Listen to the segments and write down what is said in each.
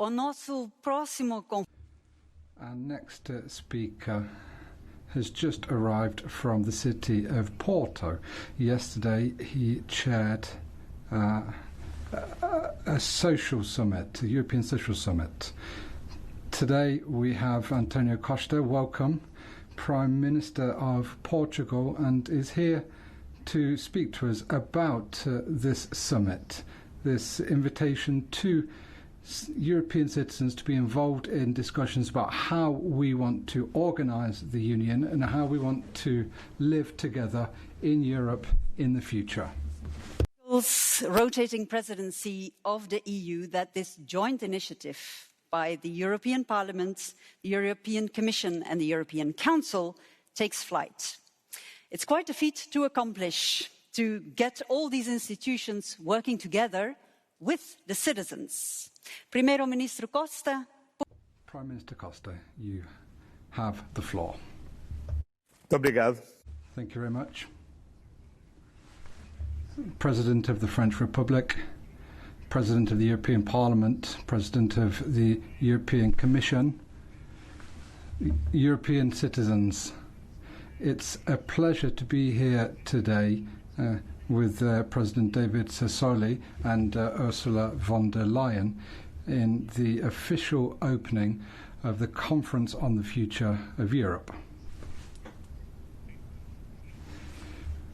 o nosso próximo Our next speaker has just arrived from the city of Porto. Yesterday he chaired a social summit, a European Social Summit. Today we have Antonio Costa, welcome, Prime Minister of Portugal, and is here to speak to us about this summit, this invitation to European citizens to be involved in discussions about how we want to organise the Union and how we want to live together in Europe in the future. Rotating presidency of the EU that this joint initiative by the European Parliament, the European Commission and the European Council takes flight. It's quite a feat to accomplish, to get all these institutions working together with the citizens. Primeiro-Ministro Costa. Prime Minister Costa, you have the floor. Muito obrigado. Thank you very much. President of the French Republic, President of the European Parliament, President of the European Commission, European citizens, it's a pleasure to be here today with President David Sassoli and Ursula von der Leyen in the official opening of the Conference on the Future of Europe.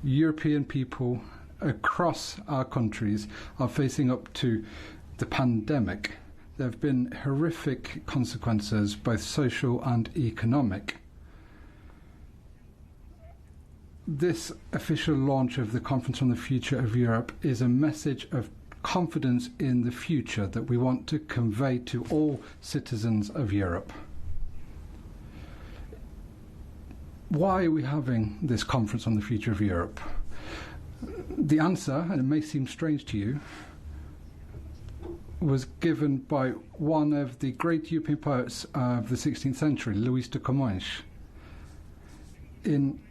European people across our countries are facing up to the pandemic. There have been horrific consequences, both social and economic. This official launch of the Conference on the Future of Europe is a message of confidence in the future that we want to convey to all citizens of Europe. Why are we having this Conference on the Future of Europe? The answer, and it may seem strange to you, was given by one of the great European poets of the 16th century, Louis de Comminges, in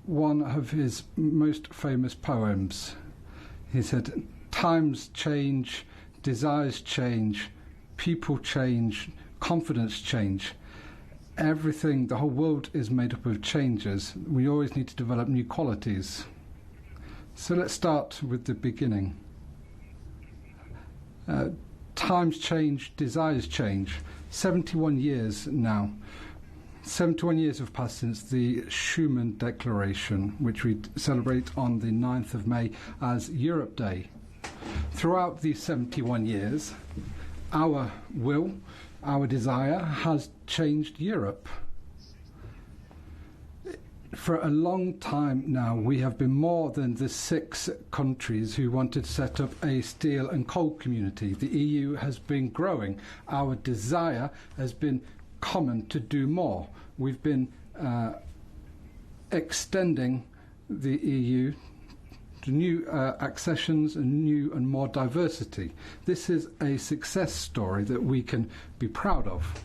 one of his most famous poems. He said, "Times change, desires change, people change, confidence change. Everything, the whole world is made up of changes. We always need to develop new qualities." So let's start with the beginning. Times change, desires change. 71 years now. 71 years have passed since the Schuman Declaration, which we celebrate on the 9th of May as Europe Day. Throughout these 71 years, our will, our desire has changed Europe. For a long time now, we have been more than the 6 countries who wanted to set up a steel and coal community. The EU has been growing. Our desire has been common to do more. We've been extending the EU to new accessions and new and more diversity. This is a success story that we can be proud of.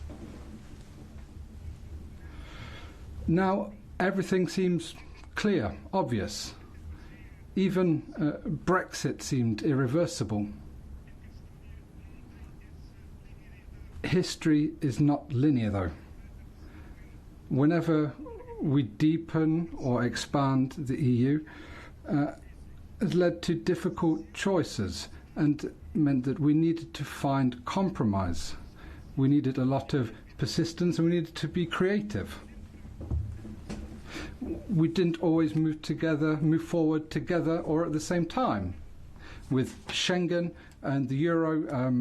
Now, everything seems clear, obvious. Even Brexit seemed irreversible. History is not linear, though. Whenever we deepen or expand the EU, has led to difficult choices and meant that we needed to find compromise. We needed a lot of persistence and we needed to be creative. We didn't always move forward together or at the same time. With Schengen and the Euro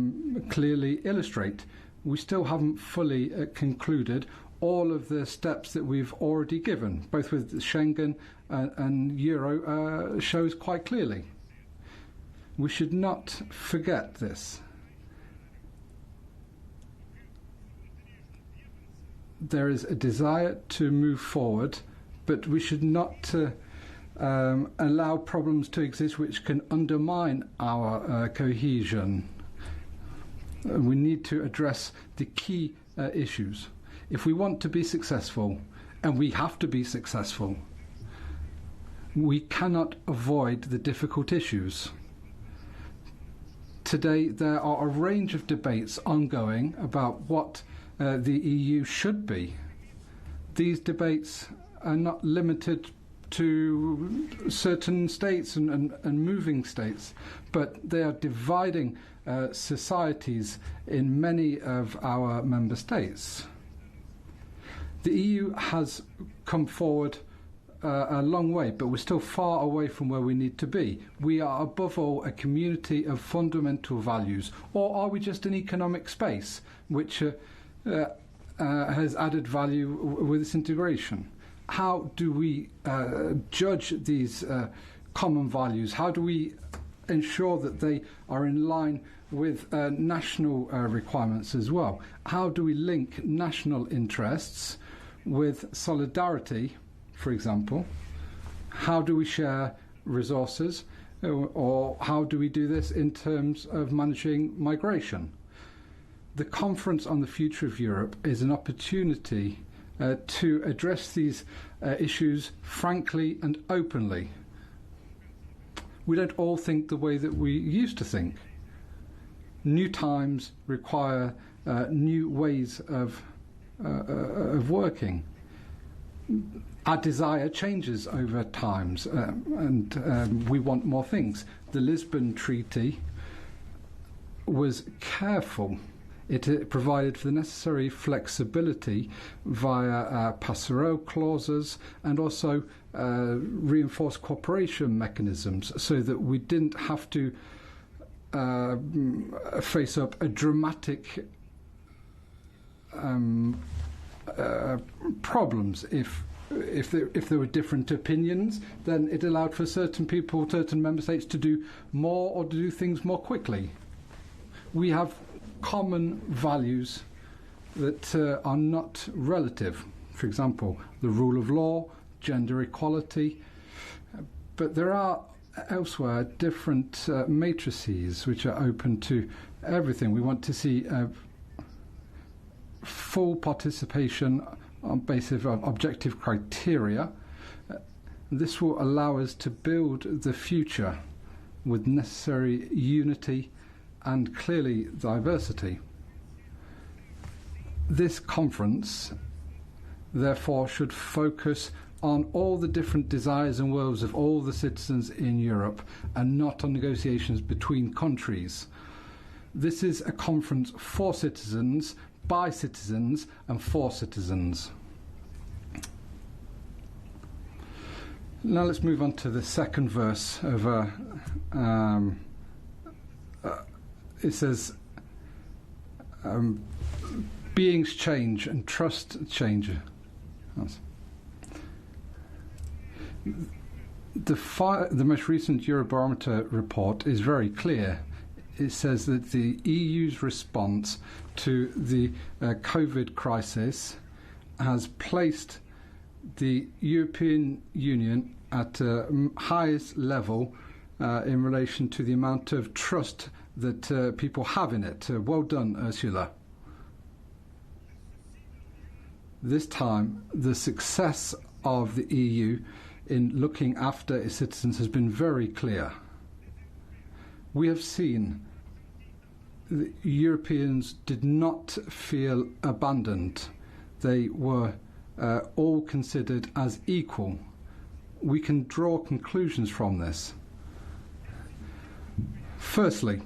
clearly illustrate, we still haven't fully concluded all of the steps that we've already given, both with Schengen and Euro shows quite clearly. We should not forget this. There is a desire to move forward, but we should not allow problems to exist which can undermine our cohesion. We need to address the key issues. If we want to be successful, and we have to be successful, we cannot avoid the difficult issues. Today there are a range of debates ongoing about what the EU should be. These debates are not limited to certain states and moving states, but they are dividing societies in many of our member states. The EU has come forward a long way, but we're still far away from where we need to be. We are above all a community of fundamental values, or are we just an economic space which has added value with this integration? How do we judge these common values? How do we ensure that they are in line with national requirements as well? How do we link national interests with solidarity, for example? How do we share resources, or how do we do this in terms of managing migration? The Conference on the Future of Europe is an opportunity to address these issues frankly and openly. We don't all think the way that we used to think. New times require new ways of working. Our desire changes over times, and we want more things. The Lisbon Treaty was careful. It provided for the necessary flexibility via passerelle clauses and also reinforced cooperation mechanisms, so that we didn't have to face up a dramatic problems if there were different opinions. Then it allowed for certain people, certain member states, to do more or to do things more quickly. We have common values that are not relative. For example, the rule of law, gender equality. But there are elsewhere different matrices which are open to everything. We want to see full participation on basis of objective criteria. This will allow us to build the future with necessary unity and clearly diversity. This conference, therefore, should focus on all the different desires and wills of all the citizens in Europe and not on negotiations between countries. This is a conference for citizens, by citizens and for citizens. Now let's move on to the second verse of it says, beings change and trust change. The most recent Eurobarometer report is very clear. It says that the EU's response to the COVID crisis has placed the European Union at the highest level in relation to the amount of trust that people have in it. Well done, Ursula. This time, the success of the EU in looking after its citizens has been very clear. We have seen the Europeans did not feel abandoned. They were all considered as equal. We can draw conclusions from this. Firstly,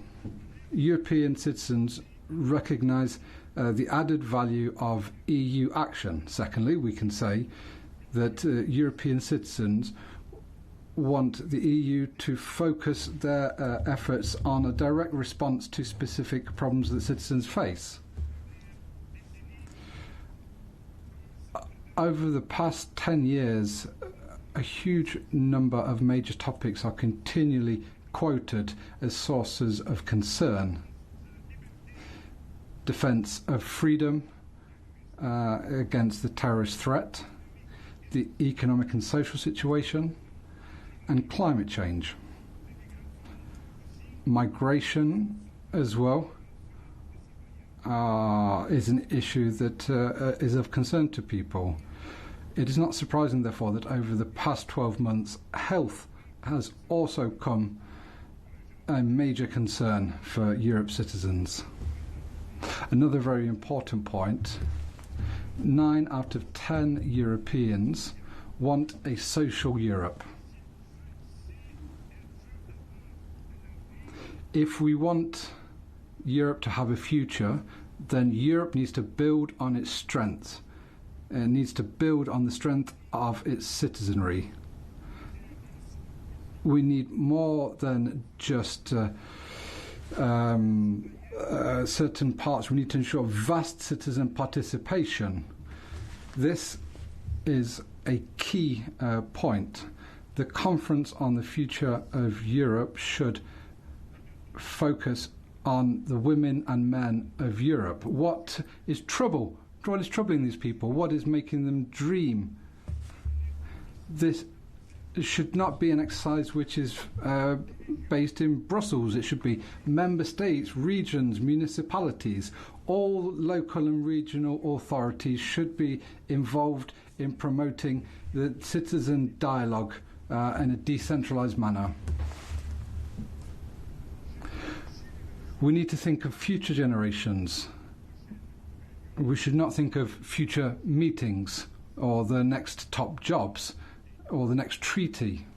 European citizens recognise the added value of EU action. Secondly, we can say that European citizens want the EU to focus their efforts on a direct response to specific problems that citizens face. Over the past 10 years, a huge number of major topics are continually quoted as sources of concern. Defence of freedom against the terrorist threat, the economic and social situation, and climate change. Migration as well is an issue that is of concern to people. It is not surprising, therefore, that over the past 12 months, health has also come a major concern for Europe's citizens. Another very important point, 9 out of 10 Europeans want a social Europe. If we want Europe to have a future, then Europe needs to build on its strengths. It needs to build on the strength of its citizenry. We need more than just certain parts. We need to ensure vast citizen participation. This is a key point. The Conference on the Future of Europe should focus on the women and men of Europe. What is troubling these people? What is making them dream? This should not be an exercise which is based in Brussels. It should be member states, regions, municipalities. All local and regional authorities should be involved in promoting the citizen dialogue in a decentralised manner. We need to think of future generations. We should not think of future meetings or the next top jobs or the next treaty.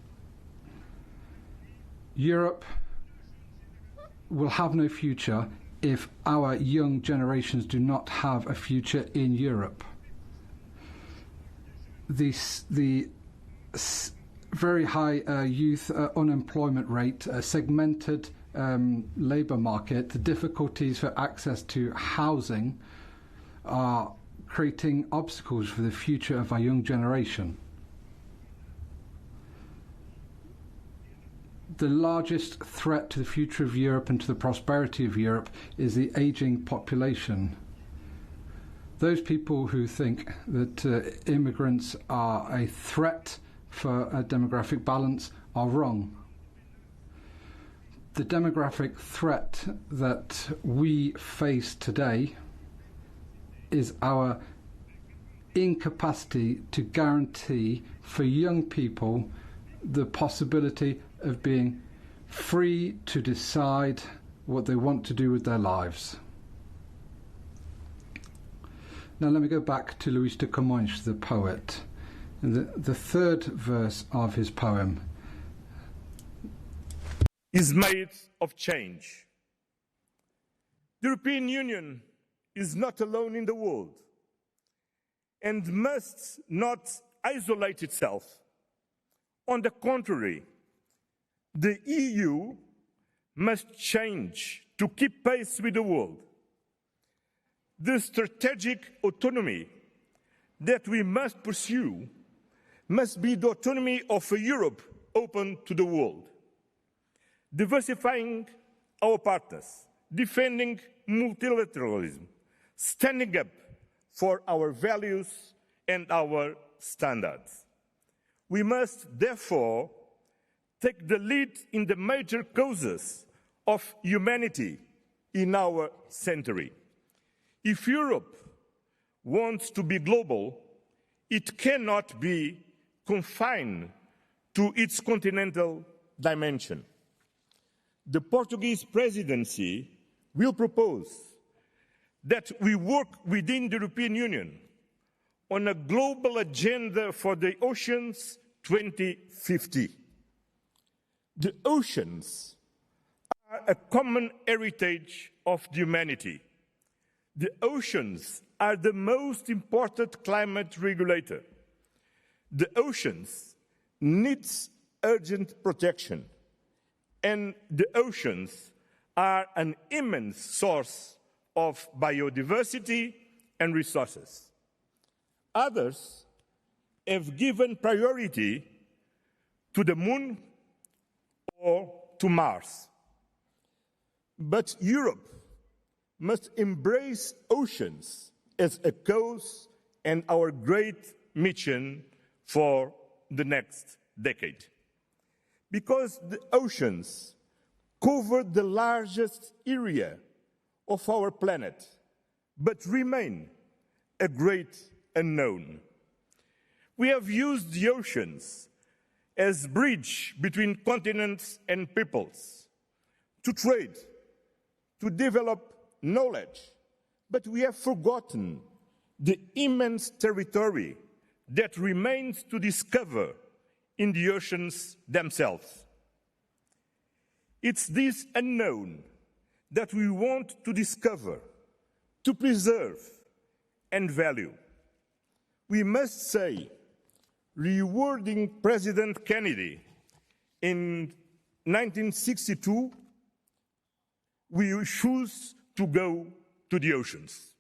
Europe will have no future if our young generations do not have a future in Europe. The very high youth unemployment rate, segmented labour market, the difficulties for access to housing are creating obstacles for the future of our young generation. The largest threat to the future of Europe and to the prosperity of Europe is the ageing population. Those people who think that immigrants are a threat for a demographic balance are wrong. The demographic threat that we face today is our incapacity to guarantee for young people the possibility of being free to decide what they want to do with their lives. Now let me go back to Louis de Comminges, the poet. The third verse of his poem is made of change. The European Union is not alone in the world and must not isolate itself. On the contrary, the EU must change to keep pace with the world. The strategic autonomy that we must pursue must be the autonomy of a Europe open to the world, diversifying our partners, defending multilateralism, standing up for our values and our standards. We must therefore take the lead in the major causes of humanity in our century. If Europe wants to be global, it cannot be confined to its continental dimension. The Portuguese presidency will propose that we work within the European Union on a global agenda for the oceans 2050. The oceans are a common heritage of humanity. The oceans are the most important climate regulator. The oceans need urgent protection, and the oceans are an immense source of biodiversity and resources. Others have given priority to the moon or to Mars. But Europe must embrace oceans as a cause and our great mission for the next decade. Because the oceans cover the largest area of our planet, but remain a great unknown. We have used the oceans as a bridge between continents and peoples, to trade, to develop knowledge, but we have forgotten the immense territory that remains to discover in the oceans themselves. It's this unknown that we want to discover, to preserve and value. We must say, rewarding President Kennedy in 1962, we choose to go to the oceans.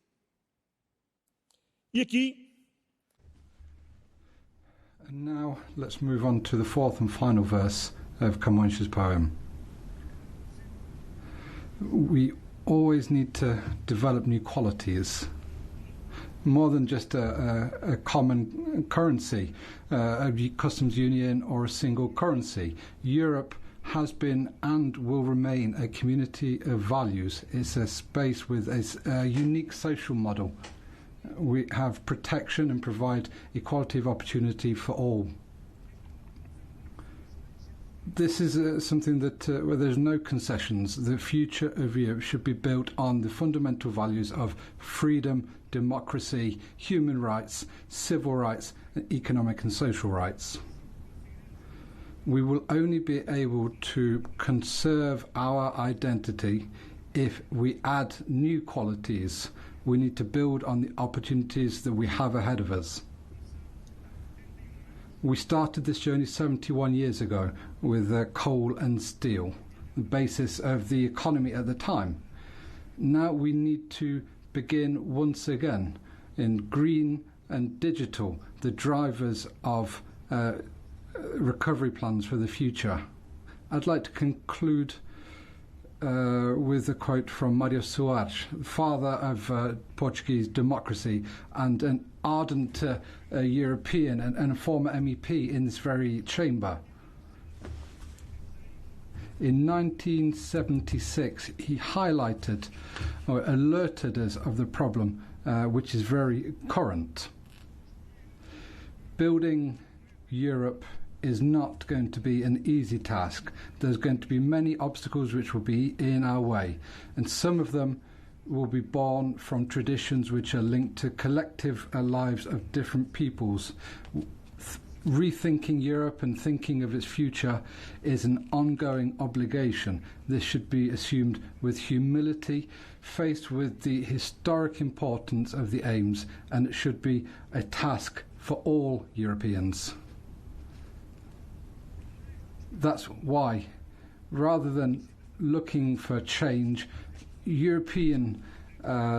E aqui. And now let's move on to the fourth and final verse of Camões's poem. We always need to develop new qualities, more than just a common currency, a customs union or a single currency. Europe has been and will remain a community of values. It's a space with a unique social model. We have protection and provide equality of opportunity for all. This is something that where there's no concessions. The future of Europe should be built on the fundamental values of freedom, democracy, human rights, civil rights, and economic and social rights. We will only be able to conserve our identity if we add new qualities. We need to build on the opportunities that we have ahead of us. We started this journey 71 years ago with coal and steel, the basis of the economy at the time. Now we need to begin once again in green and digital, the drivers of recovery plans for the future. I'd like to conclude with a quote from Mário Soares, father of Portuguese democracy and an ardent European and a former MEP in this very chamber. In 1976, he highlighted or alerted us of the problem, which is very current. Building Europe is not going to be an easy task. There's going to be many obstacles which will be in our way, and some of them will be born from traditions which are linked to collective lives of different peoples. Rethinking Europe and thinking of its future is an ongoing obligation. This should be assumed with humility, faced with the historic importance of the aims, and it should be a task for all Europeans. That's why, rather than looking for change, European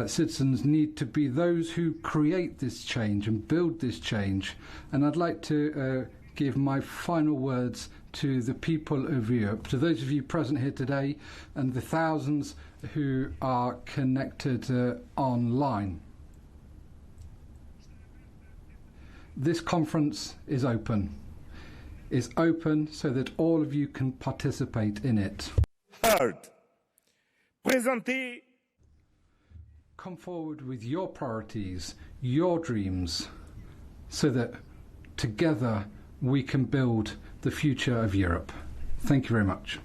citizens need to be those who create this change and build this change. And I'd like to give my final words to the people of Europe, to those of you present here today and the thousands who are connected online. This conference is open. Is open so that all of you can participate in it. Heard. Présentez. Come forward with your priorities, your dreams, so that together we can build the future of Europe. Thank you very much.